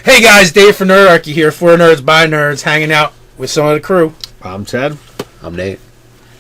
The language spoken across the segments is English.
Hey guys, Dave from Nerdarchy here, for Nerds by Nerds, hanging out with some of the crew. I'm Ted. I'm Nate.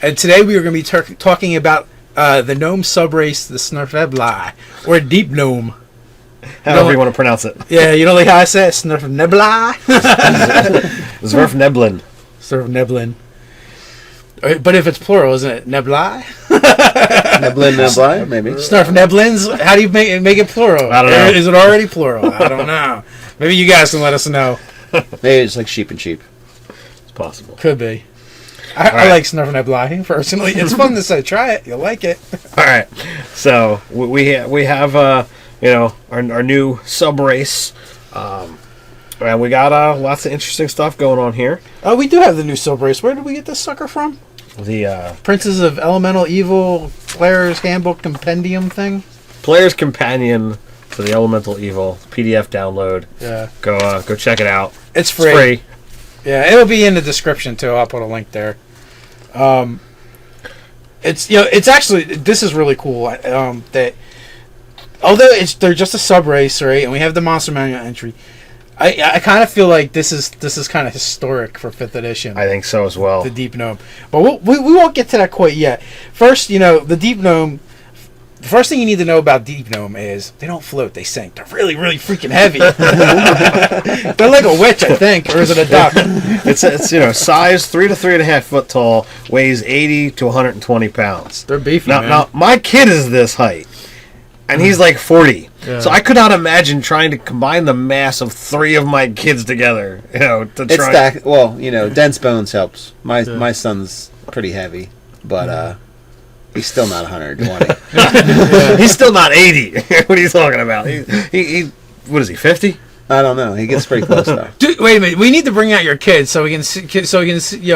And today we are going to be talking about the gnome subrace, the Svirfneblin, or Deep Gnome. However you want to pronounce it. Yeah, you know like how I say it? Svirfneblin? Svirfneblin. Svirfneblin. But if it's plural, isn't it? Nebli? Neblin, maybe. Svirfneblins? How do you make it plural? I don't know. Is it already plural? I don't know. Maybe you guys can let us know. Maybe it's like sheep and sheep. It's possible. Could be. I like Svirfneblin personally. It's fun to say. Try it. You'll like it. All right. So we have our new sub race, and we got lots of interesting stuff going on here. Oh, we do have the new subrace. Where did we get this sucker from? The Princes of Elemental Evil Player's Handbook Compendium thing. Player's Companion to the Elemental Evil PDF download. Yeah. Go check it out. It's free. Yeah, it'll be in the description too. I'll put a link there. It's actually, this is really cool. That although they're just a sub race, right, and we have the Monster Manual entry, I kind of feel like this is kind of historic for 5th edition. I think so as well. The Deep Gnome, but we won't get to that quite yet. First, the Deep Gnome. The first thing you need to know about Deep Gnome is they don't float; they sink. They're really, really freaking heavy. They're like a witch, I think, or is it a duck? It's size 3 to 3.5 foot tall, weighs 80 to 120 pounds. They're beefy. Now my kid is this height, and he's like 40. Yeah. So I could not imagine trying to combine the mass of 3 of my kids together. Dense bones helps. My son's pretty heavy, but he's still not 120. He's still not 80. What are you talking about? He what is he, 50? I don't know. He gets pretty close though. Dude, wait a minute. We need to bring out your kids so we can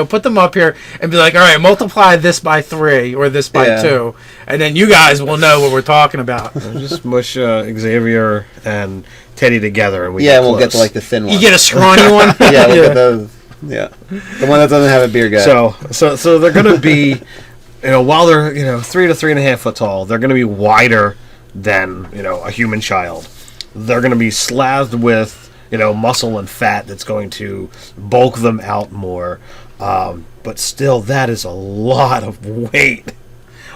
put them up here and be like, all right, multiply this by 3 or this by 2, and then you guys will know what we're talking about. Just mush Xavier and Teddy together, and we'll get to like the thin one. You get a scrawny one. Yeah, we'll get those. Yeah, the one that doesn't have a beer gut. So they're gonna be, while they're 3 to 3.5 foot tall, they're gonna be wider than a human child. They're going to be slathed with, muscle and fat that's going to bulk them out more. But still, that is a lot of weight.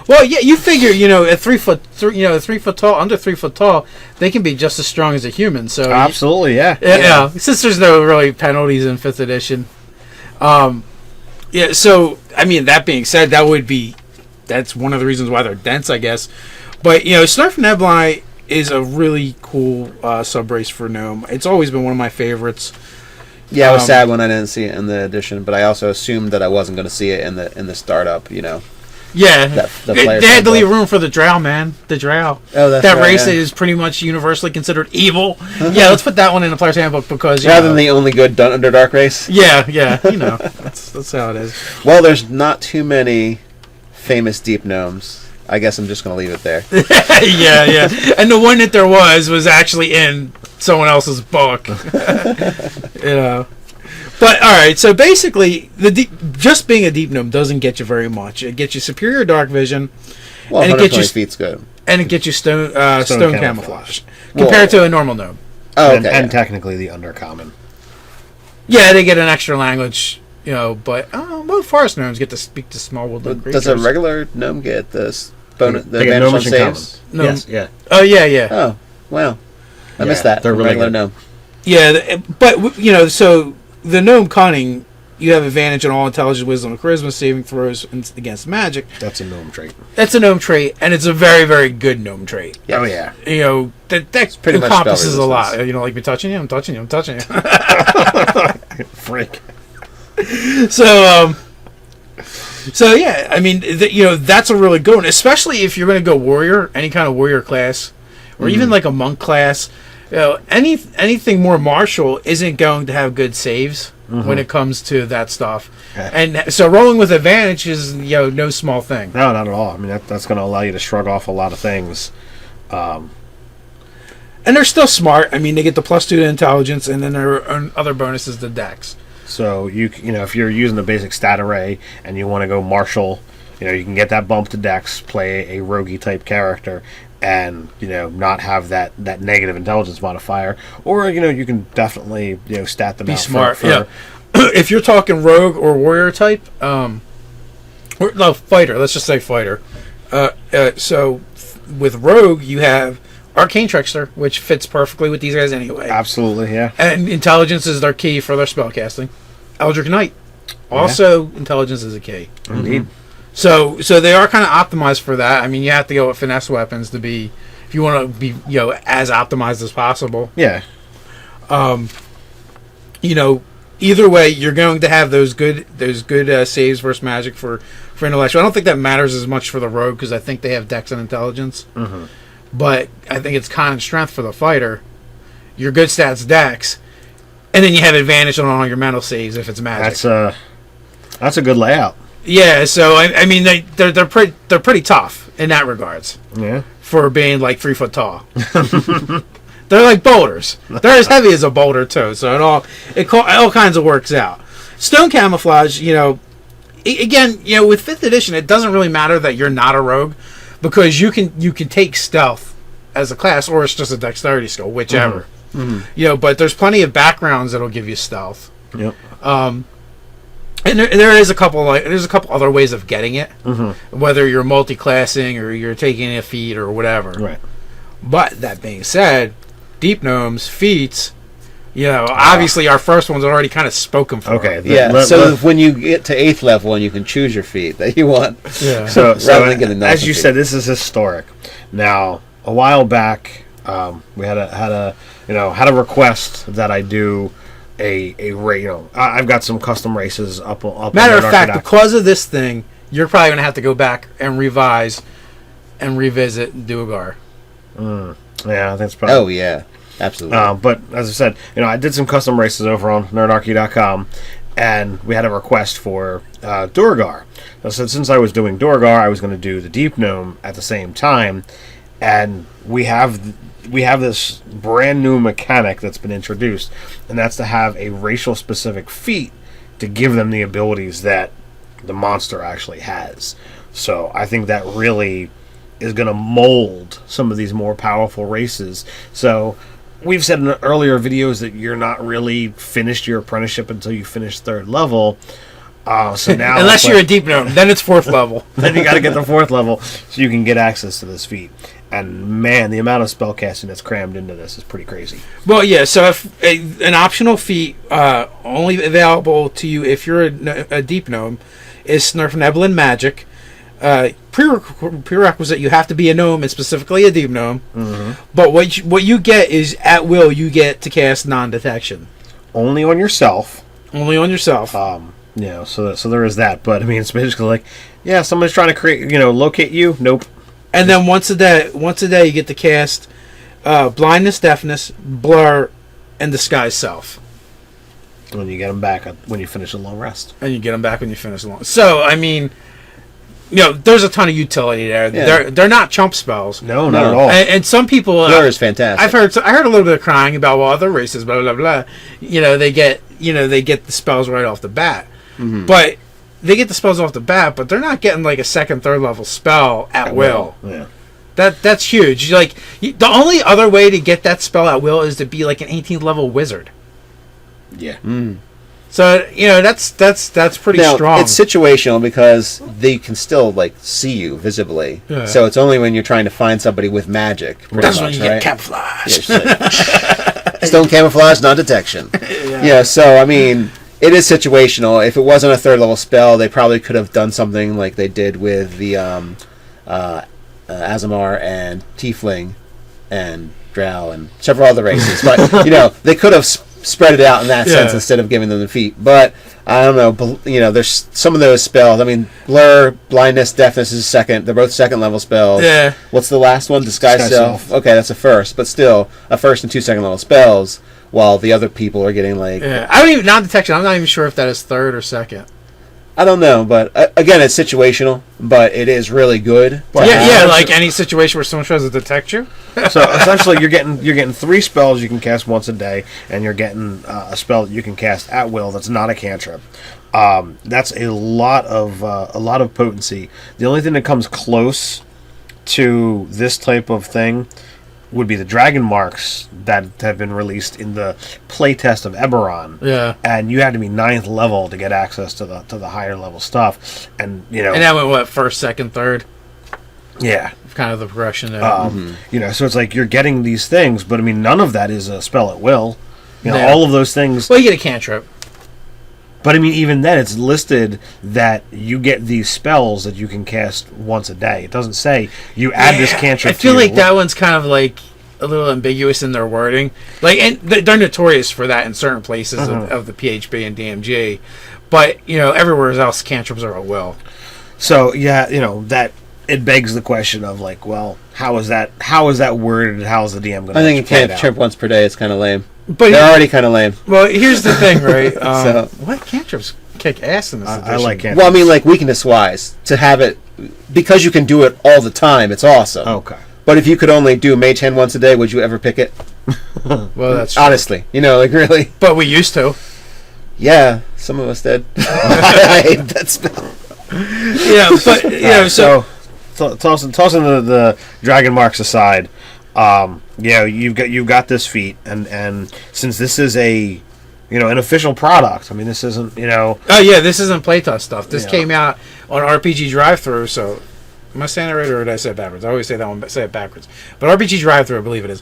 Well, yeah, you figure, at 3 foot, 3 foot tall, under 3 foot tall, they can be just as strong as a human. So absolutely, yeah. Since there's no really penalties in 5th edition. So I mean, that being said, that's one of the reasons why they're dense, I guess. But Svirfneblin is a really cool sub-race for Gnome. It's always been one of my favorites. Yeah, I was sad when I didn't see it in the edition, but I also assumed that I wasn't going to see it in the startup. Yeah, they had to leave room for the Drow, man. The Drow. Oh, that's that right, race is pretty much universally considered evil. Yeah, let's put that one in the player's handbook because rather than the only good Underdark race. Yeah, that's how it is. Well, there's not too many famous deep gnomes. I guess I'm just going to leave it there. yeah. And the one that there was actually in someone else's book. But, all right, so basically, just being a deep gnome doesn't get you very much. It gets you superior dark vision. Well, and 120 feet's good. And it gets you stone camouflage. Compared to a normal gnome. Oh, okay. And technically the undercommon. Yeah, they get an extra language, but most forest gnomes get to speak to small woodland creatures. Does a regular gnome get this? Bonus, the they advantage on saves? No. Yes, yeah. Oh, yeah. Oh, wow. I missed that. They're really regular good. gnome. Yeah, but, so the gnome cunning, you have advantage on all intelligence, wisdom, and charisma saving throws against magic. That's a gnome trait. That's a gnome trait, and it's a very, very good gnome trait. Yes. Oh, yeah. That pretty much encompasses a lot. Like me touching you, I'm touching you. Freak. So yeah, I mean, that's a really good one, especially if you're going to go warrior, any kind of warrior class, or even like a monk class. Anything more martial isn't going to have good saves when it comes to that stuff. Okay. And so rolling with advantage is no small thing. No, not at all. I mean, that's going to allow you to shrug off a lot of things. And they're still smart. I mean, they get the +2 to intelligence, and then there are other bonuses to dex. So if you're using the basic stat array and you want to go martial, you can get that bump to dex, play a roguey type character, and not have that negative intelligence modifier, or you can definitely stat them Be out smart. for Yeah. If you're talking rogue or warrior type, no, fighter. Let's just say fighter. So with rogue, you have arcane trickster, which fits perfectly with these guys anyway. Absolutely, yeah. And intelligence is their key for their spellcasting. Eldritch Knight, also intelligence is a key. Indeed. So they are kind of optimized for that. I mean, you have to go with finesse weapons to be, if you want to be as optimized as possible. Yeah. Either way, you're going to have those good saves versus magic for intellectual. I don't think that matters as much for the rogue because I think they have dex and intelligence. Mm-hmm. But I think it's con and strength for the fighter. Your good stats dex, and then you have advantage on all your mental saves if it's magic. That's a good layout. Yeah, so I mean they're pretty tough in that regards. Yeah. For being like 3 foot tall. They're like boulders. They're as heavy as a boulder too. So it all kinds of works out. Stone camouflage, again, with 5th edition, it doesn't really matter that you're not a rogue, because you can take stealth as a class, or it's just a dexterity skill, whichever. Mm-hmm. But there's plenty of backgrounds that'll give you stealth. Yep. And there's a couple other ways of getting it, whether you're multi-classing or you're taking a feat or whatever. Right. But that being said, Deep Gnomes, feats, obviously our first one's already kind of spoken for. Okay. So when you get to 8th level and you can choose your feat that you want. Yeah. So rather than getting as you said, this is historic. Now, a while back, we had a request that I do a race. I've got some custom races up. Matter of fact, because of this thing, you're probably gonna have to go back and revise and revisit Duergar. Yeah, I think it's probably. Oh yeah, absolutely. But as I said, I did some custom races over on Nerdarchy.com, and we had a request for Duergar. So since I was doing Duergar, I was going to do the Deep Gnome at the same time, and we have this brand new mechanic that's been introduced, and that's to have a racial specific feat to give them the abilities that the monster actually has. So I think that really is going to mold some of these more powerful races. So we've said in earlier videos that you're not really finished your apprenticeship until you finish 3rd level. So now, unless you're a Deep Gnome, then it's 4th level. Then you got to get the 4th level so you can get access to this feat. And man, the amount of spellcasting that's crammed into this is pretty crazy. Well, yeah. So if an optional feat only available to you if you're a Deep Gnome is Svirfneblin magic. Prerequisite, you have to be a gnome, and specifically a Deep Gnome. Mm-hmm. But what you get is, at will, you get to cast non-detection. Only on yourself. Only on yourself. So there is that. But I mean, it's basically like, yeah, someone's trying to create, locate you. Nope. And then once a day, you get to cast blindness, deafness, blur, and disguise self. When you get them back when you finish a long rest. And you get them back when you finish a long. So I mean, there's a ton of utility there. Yeah. They're not chump spells. No, not at all. And some people, blur is fantastic. I heard a little bit of crying about other races, blah blah blah. They get the spells right off the bat, but they get the spells off the bat, but they're not getting like a 2nd, 3rd level spell at will. Yeah. That's huge. Like the only other way to get that spell at will is to be like an 18th level wizard. Yeah. So that's pretty strong. It's situational because they can still see you visibly. Yeah. So it's only when you're trying to find somebody with magic. That's when you get camouflage. Stone camouflage, non-detection. Yeah. So I mean, it is situational. If it wasn't a 3rd level spell, they probably could have done something like they did with the Aasimar and Tiefling and Drow and several other races. But they could have spread it out in that sense instead of giving them the feat. But I don't know. There's some of those spells. I mean, blur, blindness, deafness is 2nd. They're both 2nd level spells. Yeah. What's the last one? Disguise self. Okay, that's a 1st, but still a 1st and 2 2nd level spells. While the other people are getting I don't even non-detection. I'm not even sure if that is 3rd or 2nd. I don't know, but again, it's situational. But it is really good. Yeah, like any situation where someone tries to detect you. So essentially, you're getting 3 spells you can cast once a day, and you're getting a spell that you can cast at will. That's not a cantrip. That's a lot of potency. The only thing that comes close to this type of thing would be the dragon marks that have been released in the playtest of Eberron. Yeah. And you had to be 9th level to get access to the higher level stuff. And, you know... And that went, what, first, second, third? Yeah. Kind of the progression there. You know, so it's like you're getting these things, but, I mean, none of that is a spell at will. You know, Yeah. all of those things... Well, you get a cantrip. But, I mean, even then, it's listed that you get these spells that you can cast once a day. It doesn't say you add this cantrip I feel to like your that one's kind of like a little ambiguous in their wording. Like, and they're notorious for that in certain places of the PHB and DMG. But, you know, everywhere else, cantrips are at will. So, yeah, you know, that... It begs the question of, like, well, how is that worded? How is the DM going to I think a cantrip once per day is kind of lame. But they're already kind of lame. Well, here's the thing, right? So, cantrips kick ass in this edition. I like cantrips. Well, I mean, like, weakness-wise, to have it... Because you can do it all the time, it's awesome. Okay. But if you could only do Mage Hand once a day, would you ever pick it? Well, that's true. Honestly. You know, like, really. But we used to. Yeah, some of us did. I hate that spell. Yeah, but, you know, so tossing the dragon marks aside, you know, you've got this feat, and since this is an official product, I mean, this isn't, you know. Oh yeah, this isn't playtest stuff. This Yeah. came out on RPG Drive-Thru. So, am I saying it right, or did I say it backwards? I always say that one, but say it backwards. But RPG Drive-Thru, I believe it is.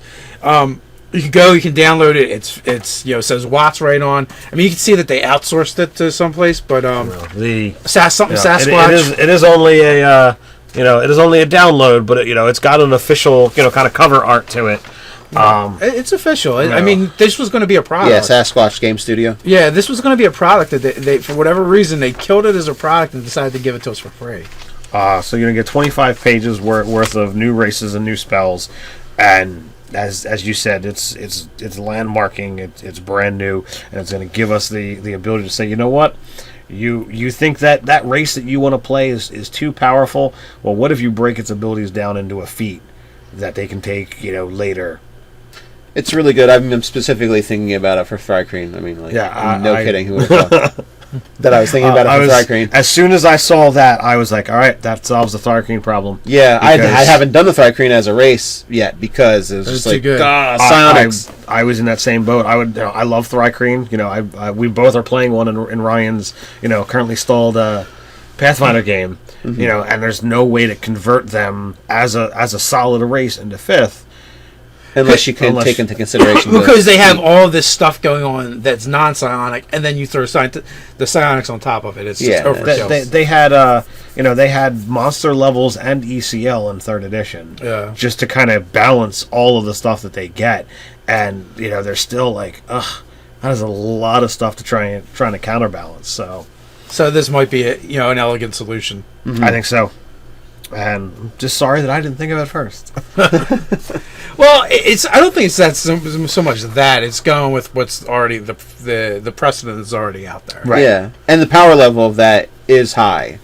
You can go, you can download it. It's it says Watts right on. I mean, you can see that they outsourced it to someplace, but Sasquatch. It is only a it is only a download, but it's got an official kind of cover art to it. It's official. I mean, this was going to be a product. Yeah, Sasquatch Game Studio. Yeah, this was going to be a product that they for whatever reason they killed it as a product and decided to give it to us for free. So you're gonna get 25 pages worth of new races and new spells, and as you said, it's landmarking. It's brand new, and it's going to give us the ability to say, you know what, you think that race that you want to play is too powerful. Well, what if you break its abilities down into a feat that they can take later? It's really good. I've been specifically thinking about it for Thrycreen. I mean, kidding. Who would have thought that I was thinking about it for Thrycreen? As soon as I saw that, I was like, all right, that solves the Thrycreen problem. Yeah, I haven't done the Thrycreen as a race yet because it was just like, psionics. I was in that same boat. I love Thrycreen. We both are playing one in Ryan's currently stalled Pathfinder game. Mm-hmm. And there's no way to convert them as a solid race into 5th. Unless you can take into consideration because they have all this stuff going on that's non-psionic, and then you throw the psionics on top of it. It's just overkill. They had monster levels and ECL in 3rd edition, just to kind of balance all of the stuff that they get, and they're still like, ugh, that is a lot of stuff to trying to counterbalance. So this might be an elegant solution. Mm-hmm. I think so. And I'm just sorry that I didn't think of it first. Well, I don't think it's that so much that it's going with what's already the precedent that's already out there. Right. Yeah, and the power level of that is high,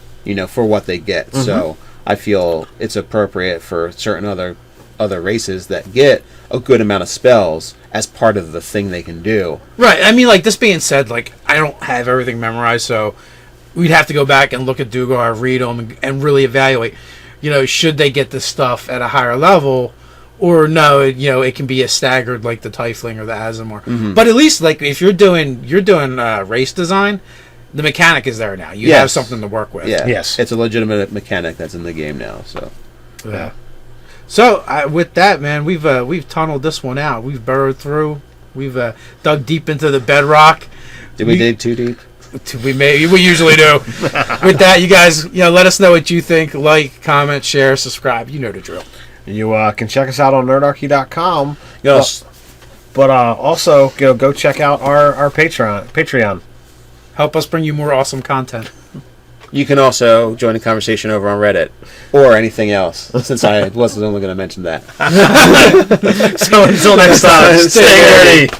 for what they get. Mm-hmm. So I feel it's appropriate for certain other races that get a good amount of spells as part of the thing they can do. Right. I mean, like, this being said, like, I don't have everything memorized, so we'd have to go back and look at Dugar, read them, and really evaluate. Should they get this stuff at a higher level, or no? It can be a staggered like the Tiefling or the Azimor. Mm-hmm. But at least, like, if you're doing race design, the mechanic is there now. You have something to work with. Yeah. Yes, it's a legitimate mechanic that's in the game now. So yeah. So with that, man, we've tunneled this one out. We've burrowed through. We've dug deep into the bedrock. Did we dig too deep? We usually do. With that, you guys, let us know what you think. Like, comment, share, subscribe. You know the drill. You can check us out on nerdarchy.com. But also, go check out our Patreon. Help us bring you more awesome content. You can also join the conversation over on Reddit or anything else, since I wasn't only going to mention that. So until next time, stay nerdy.